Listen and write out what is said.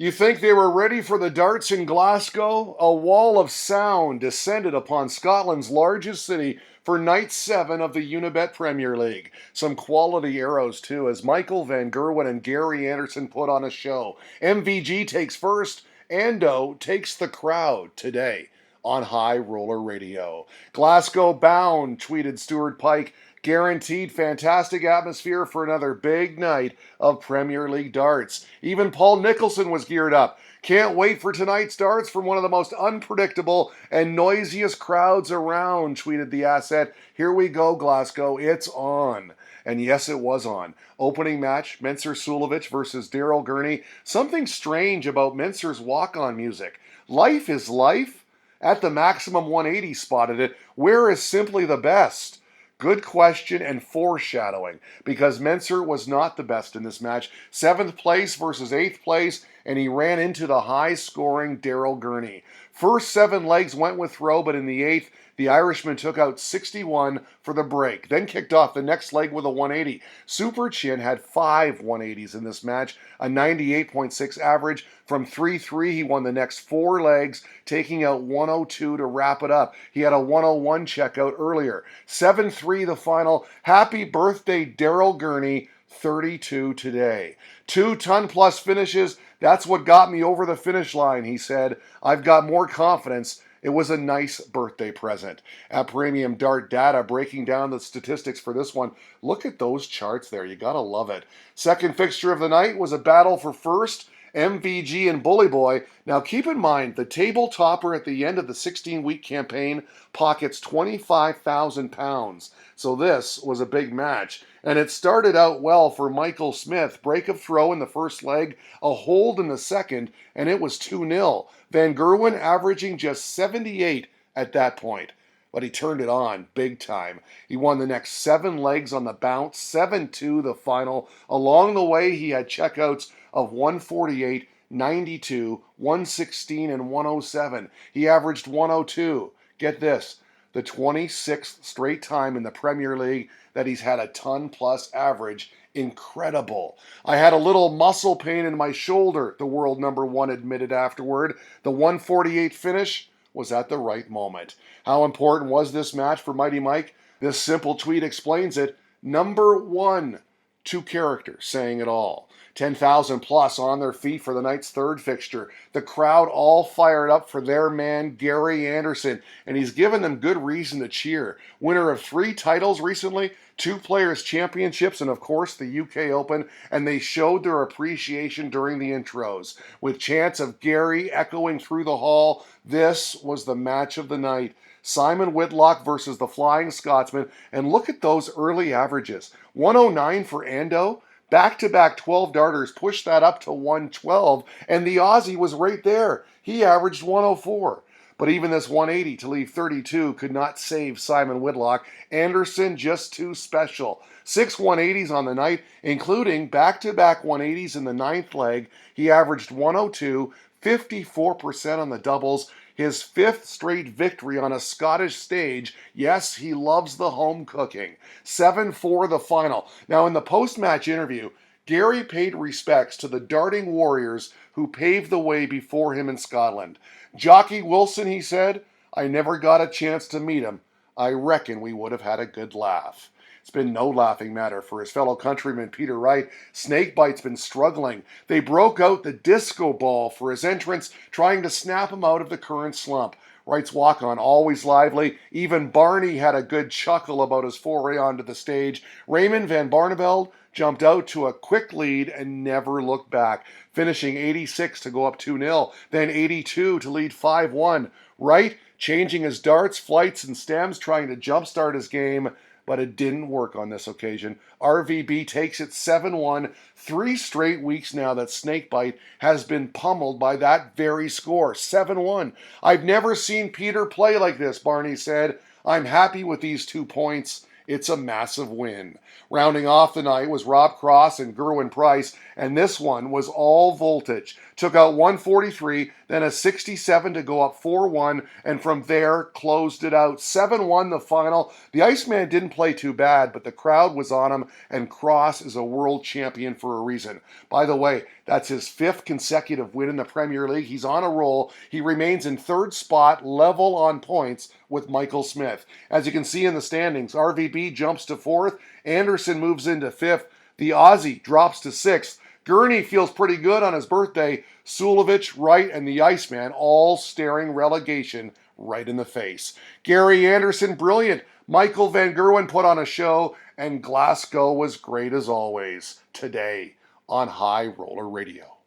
You think they were ready for the darts in Glasgow? A wall of sound descended upon Scotland's largest city for night 7 of the Unibet Premier League. Some quality arrows, too, as Michael Van Gerwen and Gary Anderson put on a show. MVG takes first, Ando takes the crowd today on High Roller Radio. Glasgow bound, tweeted Stuart Pike. Guaranteed fantastic atmosphere for another big night of Premier League darts. Even Paul Nicholson was geared up. Can't wait for tonight's darts from one of the most unpredictable and noisiest crowds around, tweeted the asset. Here we go, Glasgow. It's on. And yes, it was on. Opening match, Mensur Suljovic versus Daryl Gurney. Something strange about Mensur's walk-on music. Life is life? At the maximum 180 spotted it. Where is simply the best? Good question and foreshadowing, because Mensur was not the best in this match. 7th place versus 8th place, and he ran into the high-scoring Daryl Gurney. First 7 legs went with throw, but in the 8th, the Irishman took out 61 for the break, then kicked off the next leg with a 180. Super Chin had 5 180s in this match, a 98.6 average. From 3-3, he won the next 4 legs, taking out 102 to wrap it up. He had a 101 checkout earlier. 7-3 the final. Happy birthday, Daryl Gurney, 32 today. 2-ton-plus finishes, that's what got me over the finish line, he said. I've got more confidence. It was a nice birthday present. At Premium Dart Data, breaking down the statistics for this one, look at those charts there. You gotta love it. Second fixture of the night was a battle for first. MVG and Bully Boy. Now keep in mind, the table topper at the end of the 16-week campaign pockets £25,000. So this was a big match. And it started out well for Michael Smith. Break of throw in the first leg, a hold in the second, and it was 2-0. Van Gerwen averaging just 78 at that point. But he turned it on big time. He won the next 7 legs on the bounce, 7-2 the final. Along the way, he had checkouts of 148, 92, 116, and 107. He averaged 102. Get this, the 26th straight time in the Premier League that he's had a ton-plus average. Incredible. I had a little muscle pain in my shoulder, the world number 1 admitted afterward. The 148 finish was at the right moment. How important was this match for Mighty Mike? This simple tweet explains it. Number 1, 2 characters saying it all. 10,000 plus on their feet for the night's third fixture. The crowd all fired up for their man, Gary Anderson, and he's given them good reason to cheer. Winner of 3 titles recently, 2 Players' Championships, and of course the UK Open, and they showed their appreciation during the intros. With chants of Gary echoing through the hall, this was the match of the night. Simon Whitlock versus the Flying Scotsman, and look at those early averages. 109 for Ando. Back-to-back 12 darters pushed that up to 112, and the Aussie was right there. He averaged 104. But even this 180 to leave 32 could not save Simon Whitlock. Anderson just too special. 6 180s on the night, including back-to-back 180s in the 9th leg. He averaged 102, 54% on the doubles. His 5th straight victory on a Scottish stage. Yes, he loves the home cooking. 7-4 the final. Now, in the post-match interview, Gary paid respects to the darting warriors who paved the way before him in Scotland. Jockey Wilson, he said, I never got a chance to meet him. I reckon we would have had a good laugh. It's been no laughing matter for his fellow countryman Peter Wright. Snakebite's been struggling. They broke out the disco ball for his entrance, trying to snap him out of the current slump. Wright's walk-on always lively. Even Barney had a good chuckle about his foray onto the stage. Raymond van Barneveld jumped out to a quick lead and never looked back, finishing 86 to go up 2-0, then 82 to lead 5-1. Wright changing his darts, flights, and stems, trying to jumpstart his game, but it didn't work on this occasion. RVB takes it 7-1, 3 straight weeks now that Snakebite has been pummeled by that very score, 7-1. I've never seen Peter play like this, Barney said. I'm happy with these 2 points. It's a massive win. Rounding off the night was Rob Cross and Gerwin Price, and this one was all voltage. Took out 143, then a 67 to go up 4-1, and from there closed it out. 7-1 the final. The Iceman didn't play too bad, but the crowd was on him, and Cross is a world champion for a reason. By the way, that's his 5th consecutive win in the Premier League. He's on a roll. He remains in 3rd spot, level on points with Michael Smith. As you can see in the standings, RVB jumps to 4th, Anderson moves into 5th, the Aussie drops to 6th, Gurney feels pretty good on his birthday, Sulovich, Wright, and the Iceman all staring relegation right in the face. Gary Anderson, brilliant. Michael Van Gerwen put on a show, and Glasgow was great as always today on High Roller Radio.